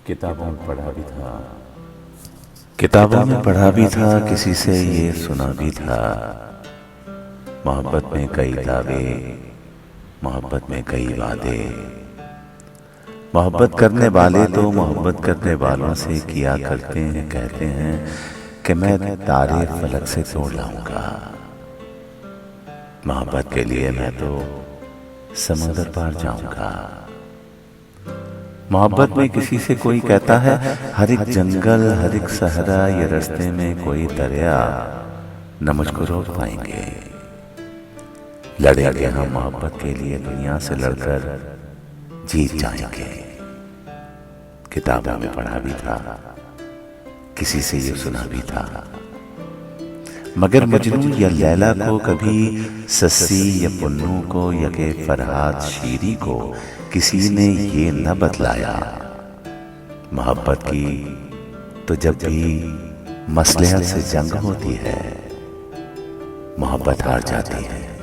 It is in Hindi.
किताबों में पढ़ा भी था, किताबों में पढ़ा भी था, किसी से ये सुना भी था। मोहब्बत में कई दावे, मोहब्बत में कई वादे। मोहब्बत करने वाले तो मोहब्बत करने वालों से किया करते हैं, कहते हैं कि मैं तारे फलक से तोड़ लाऊंगा। मोहब्बत के लिए मैं तो समंदर पार जाऊंगा। मोहब्बत में किसी से कोई कहता है हर एक जंगल, हर एक सहरा, ये रास्ते में कोई दरिया न मुझको रोक पाएंगे। लड़ेंगे हम मोहब्बत के लिए, दुनिया से लड़कर जीत जाएंगे। किताबों में पढ़ा भी था, किसी से ये सुना भी था, मगर मजनू या लैला को कभी सस्सी या पुन्नू को या के फरहाद शीरी को किसी ने ये न बतलाया। मोहब्बत की तो जब भी मसलहत से जंग होती है, मोहब्बत हार जाती है।